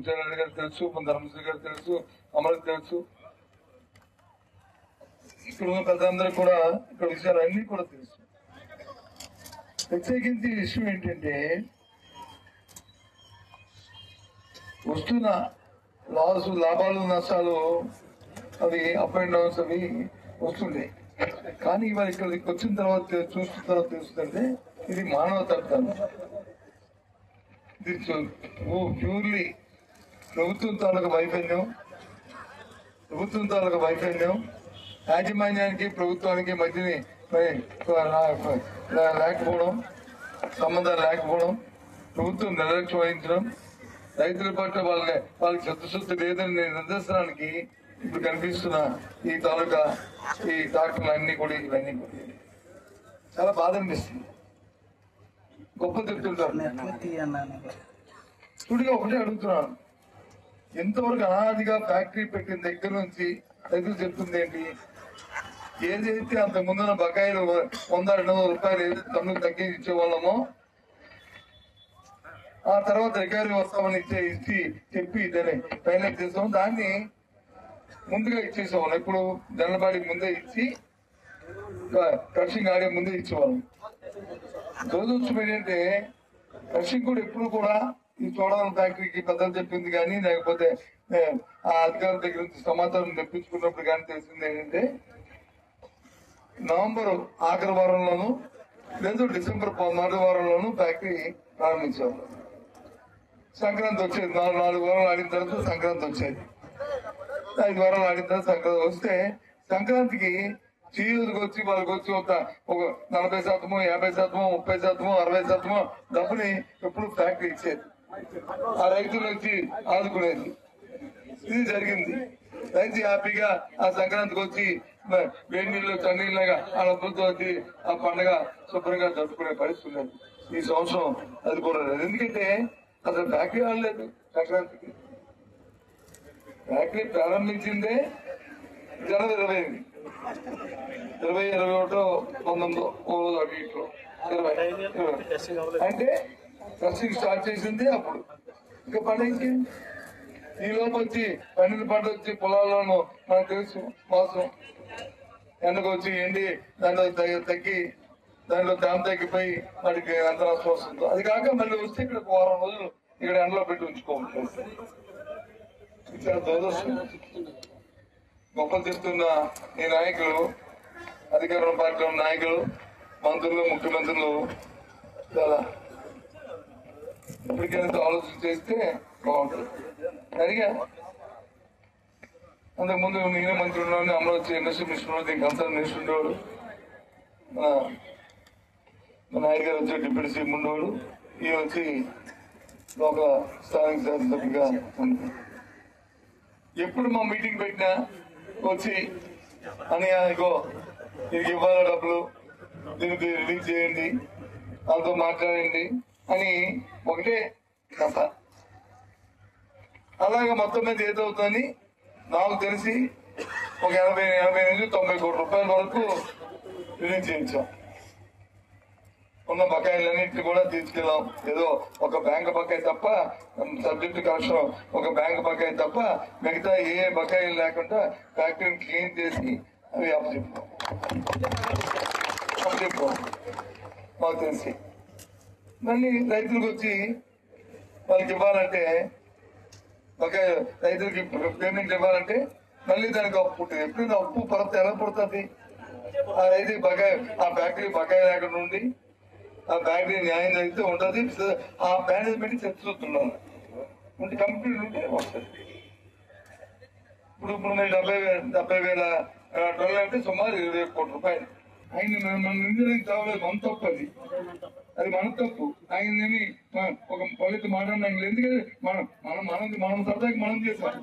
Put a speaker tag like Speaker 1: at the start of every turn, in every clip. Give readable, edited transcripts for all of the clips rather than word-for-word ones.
Speaker 1: ముత్యారెడ్డి గారు తెలుసు, మన ధర్మశ్రీ గారు తెలుసు, అమరత్ తెలుసు, ఇక్కడ ఉన్న పెద్దలందరూ కూడా ఇక్కడ విషయాలు అన్ని కూడా తెలుసు. ప్రత్యేకించి విషయం ఏంటంటే వస్తున్న లాభాలు నష్టాలు అవి అప్ అండ్ డౌన్స్ అవి వస్తుండే. కానీ ఇవాళ ఇక్కడికి వచ్చిన తర్వాత చూసిన తర్వాత తెలుస్తుందంటే ఇది మానవ తప్పిదం. ఇది ప్యూర్లీ ప్రభుత్వం తాలూకా వైఫల్యం, యాజమాన్యానికి ప్రభుత్వానికి మధ్యని లేకపోవడం, సంబంధాలు లేకపోవడం, ప్రభుత్వం నిర్లక్ష్యం వహించడం, రైతుల పట్ల వాళ్ళకి చిత్తశుద్ధి లేదని నిదర్శనానికి ఇప్పుడు కనిపిస్తున్న ఈ తాలూకా ఈ డాక్టర్లు అన్ని కూడా ఇవన్నీ కూడా చాలా బాధ అనిపిస్తుంది. గొప్ప చెప్తుంటారు. ఇప్పుడు ఒకటే అడుగుతున్నాను, ఎంతవరకు అనాదిగా ఫ్యాక్టరీ పెట్టిన దగ్గర నుంచి రైతులు చెప్తుంది ఏంటి? ఏదైతే అంత ముందున్న బకాయిలు 100-200 రూపాయలు ఏదైతే తమ్ముకు తగ్గించి ఇచ్చేవాళ్ళమో ఆ తర్వాత రికవరీ వస్తామని చెప్పి ఫైనల్ చేసాం. దాన్ని ముందుగా ఇచ్చేసేవాళ్ళం. ఇప్పుడు జనలబాడికి ముందే ఇచ్చి క్రషింగ్ ఆడే ముందే ఇచ్చేవాళ్ళం. దురదృష్టం ఏంటంటే క్రషింగ్ కూడా ఎప్పుడు కూడా ఈ చోడవరం ఫ్యాక్టరీకి పెద్దలు చెప్పింది కానీ లేకపోతే ఆ అధికారుల దగ్గర నుంచి సమాచారం తెప్పించుకున్నప్పుడు కానీ తెలిసింది ఏంటంటే నవంబర్ ఆఖరి వారంలోనూ లేదు డిసెంబర్ 14 వారంలోనూ ఫ్యాక్టరీ ప్రారంభించాము. సంక్రాంతి వచ్చేది. 4 వారాలు ఆడిన తర్వాత సంక్రాంతి వచ్చేది. 5 వారాలు ఆడిన తర్వాత సంక్రాంతి వస్తే సంక్రాంతికి సీఈఓకి వచ్చి వాళ్ళకి వచ్చి ఒక 40%, 50%, 30%, 60% డబ్బుని ఎప్పుడు ఫ్యాక్టరీ ఇచ్చేది. ఆ రైతులు వచ్చి ఆదుకునేది. ఇది జరిగింది. రైతు హ్యాపీగా ఆ సంక్రాంతికి వచ్చి వేడి నీళ్ళు చన్నీళ్ళగా ఆ డబ్బులతో వచ్చి ఆ పండుగ శుభ్రంగా జరుపుకునే పరిస్థితి లేదు. ఈ సంవత్సరం అది కూడా లేదు. ఎందుకంటే అసలు ఫ్యాక్టరీ ఆడలేదు. సంక్రాంతికి ఫ్యాక్టరీ ప్రారంభించిందే జనవరి 21, 19 అటు ఇట్లో 20 అంటే క్రషింగ్ స్టార్ట్ చేసింది అప్పుడు. ఇంకా పండుగకి ఈ లోపు వచ్చి పండిన పంట వచ్చి పొలాల్లోనూ మనకు తెలుసు మాసం ఎండకు వచ్చి ఎండి దాంట్లో తగ్గి దాంట్లో తేమ తగ్గిపోయి వాటికి ఎంత నష్టం వస్తుందో. అది కాక మళ్ళీ వస్తే ఇక్కడ 1 వారం రోజులు ఇక్కడ ఎండలో పెట్టి ఉంచుకోవచ్చు. గొప్పలు చెప్తున్న ఈ నాయకులు, అధికార పార్టీలో నాయకులు, మంత్రులు, ముఖ్యమంత్రులు చాలా ఇప్పటికైనా ఆలోచన చేస్తే బాగుంటుంది. అడిగా అంతకుముందు నేనే మంత్రి ఉన్నాను, అమరావతి ఇండస్ట్రీ మినిస్టర్, దీనికి కన్సర్న్ మినిస్టర్ ఉండేవాడు, మా నాయుడు గారు వచ్చి డిప్యూటీ సీఎం ఉండేవాడు, ఈయన వచ్చి ఒక స్థానిక శాసనసభ్యుగా ఉంది. ఎప్పుడు మా మీటింగ్ పెట్టినా వచ్చి అని ఇగో దీనికి ఇవ్వాలి డబ్బులు, దీనికి రిలీజ్ చేయండి, వాళ్ళతో మాట్లాడండి అని ఒకటే కథ. అలాగే మొత్తం మీద ఏదవుతుందని నాకు తెలిసి ఒక 80-90 కోట్ల రూపాయల వరకు రిలీజ్ చేయించాం. ఉన్న బకాయిలన్నింటినీ కూడా తీసుకెళ్ళాం. ఏదో ఒక బ్యాంక్ బకాయి తప్ప, సబ్జెక్టు కలెక్షన్ ఒక బ్యాంక్ బకాయి తప్ప మిగతా ఏ బకాయిలు లేకుండా ఫ్యాక్టరీని క్లీన్ చేసి అవి అప్పచెప్పాం. మాకు తెలిసి మళ్ళీ రైతులకు వచ్చి వాళ్ళకి ఇవ్వాలంటే బకాయి రైతులకి పేమెంట్ ఇవ్వాలంటే మళ్ళీ దానికి అప్పు పుట్టింది. ఎప్పుడు అప్పు పరత ఎలా పుడుతుంది? ఆ రైతుకి బకాయి, ఆ ఫ్యాక్టరీ బకాయి లేకుండా ఉండి ఆ ఫ్యాక్టరీ న్యాయం జరిగితే ఉంటుంది. ఆ మేనేజ్మెంట్ చర్చిస్తున్నాను ఉంటే కంపెనీలు ఉంటే వస్తుంది. ఇప్పుడు మరి 70,000 టన్నులు అంటే సుమారు 20 కోట్ల రూపాయలు. ఆయన మన ఇంజనీరింగ్ చదవలేదు, మన తప్పు అది మన తప్పు. ఆయనేమి ఒక పల్లెత్తు మాట్లాడిన ఆయన ఎందుకంటే మనం సరదాకి మనం చేస్తాం.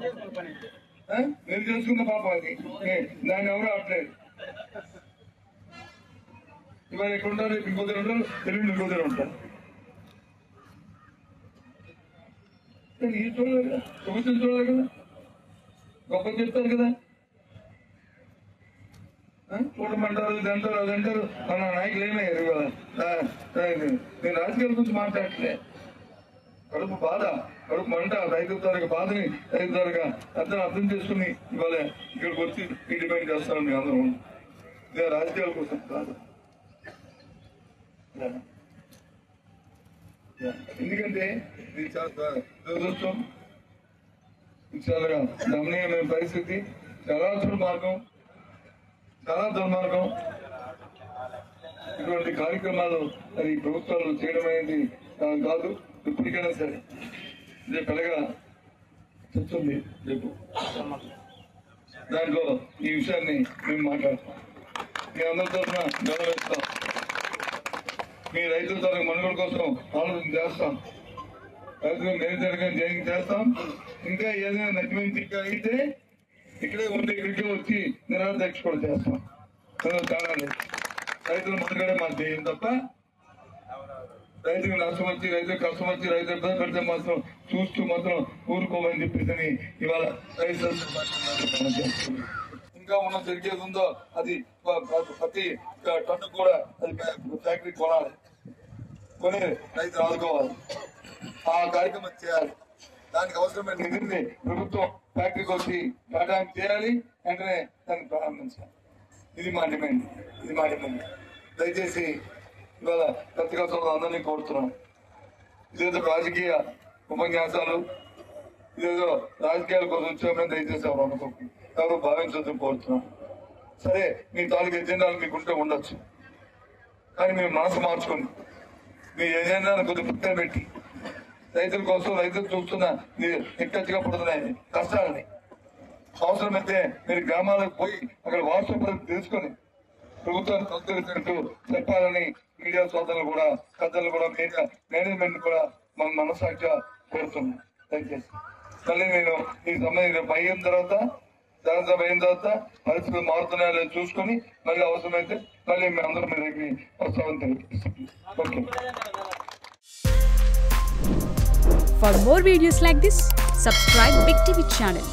Speaker 1: మీరు చేసుకున్న పాపం అది, దాన్ని ఎవరు ఆపలేదు. ఇవాళ ఎక్కడ ఉంటారు, ఇంకో దగ్గర ఉంటారు, తెలుగు ఇంకో దగ్గర ఉంటారు. ఈ చూడలేదు కదా, ప్రభుత్వం చూడలేదు కదా, గొప్ప చెప్తారు కదా, చూడమంటారు, ఇది అంటారు, అది అంటారు. మన నాయకులు ఏమయ్యారు ఇవాళ? నేను రాజకీయాల గురించి మాట్లాడలే, కడుపు బాధ, కడుపు మంట, రైతు తాలూకా బాధని రైతు తాలూకా అర్థం చేసుకుని ఇవాళ ఇక్కడికి వచ్చి ఈ డిమాండ్ చేస్తాను మీ అందరూ. ఇదే రాజకీయాల కోసం కాదు. ఎందుకంటే ఇది చాలా దురదృష్టం, చాలా గమనీయమైన పరిస్థితి, చాలా దుర్మార్గం, చాలా దుర్మార్గం. ఇటువంటి కార్యక్రమాలు అది ప్రభుత్వాలు చేయడం అనేది కాదు. ఇప్పటికైనా సరే రేపు పెద్దగా చెప్తుంది, రేపు దాంట్లో ఈ విషయాన్ని మేము మాట్లాడతాం. మీ అందరి తరఫున గౌరవిస్తాం. మీ రైతుల తరఫు మనుగడ కోసం ఆలోచన చేస్తాం. రైతులు నేను చేస్తాం. ఇంకా ఏదైనా నచ్చమైన ఇంకా అయితే ఇక్కడే ఉండి ఇక్కడికే వచ్చి నిరాహార దీక్ష కూడా చేస్తాం. చాలా లేదు. రైతుల మనుగడే మాకు చేయం తప్ప రైతుకు నష్టం వచ్చి, రైతులకు కష్టం వచ్చి, రైతు ఇబ్బంది పెడితే మాత్రం చూస్తూ మాత్రం ఊరుకోమని చెప్పేసి ఇవాళ రైతు ఇంకా ఉన్న జరిగేది ఉందో అది ప్రతి టన్ను కూడా అది ఫ్యాక్టరీ కొనాలి, కొని రైతులు ఆదుకోవాలి, ఆ కార్యక్రమం చేయాలి. దానికి అవసరమైన నిధిని ప్రభుత్వం ఫ్యాక్టరీకి వచ్చి కేటాయింపు చేయాలి, వెంటనే దాన్ని ప్రారంభించాలి. ఇది మా డిమాండ్. దయచేసి ఇవాళ పత్రికా సోదరులు అందరినీ కోరుతున్నాం. ఇదేదో రాజకీయ ఉపన్యాసాలు, ఇదేదో రాజకీయాల కోసం వచ్చామని దయచేసి ఎవరు భావించొద్దని కోరుతున్నాం. సరే, మీ తాలూకు ఎజెండాలు మీకుంటే ఉండొచ్చు, కానీ మేము మనసు మార్చుకోండి. మీ ఎజెండాను కొద్దిగా పక్కన పెట్టి రైతుల కోసం, రైతులు చూస్తున్న మీరు ఎక్కచ్చిగా పడుతున్నాయి కష్టాలని, అవసరమైతే మీరు గ్రామాలకు పోయి అక్కడ వాట్సాప్ తెలుసుకొని ప్రభుత్వాన్ని సంతరించినట్టు చెప్పాలని మీడియా సోదరులు కూడా, పెద్దలు కూడా, మీడియా మేనేజ్మెంట్ కూడా మన మనసాక్షిగా కోరుతున్నాం. దయచేసి మళ్ళీ నేను ఈ సమయం రేపు అయిన తర్వాత, శాసనసభ అయిన తర్వాత పరిస్థితులు మారుతున్నాయో లేదో చూసుకొని మళ్ళీ అవసరమైతే మళ్ళీ మీ అందరూ మీ దగ్గరికి వస్తామని తెలియజేస్తాం. Okay.
Speaker 2: For more videos like this, subscribe Big TV channel.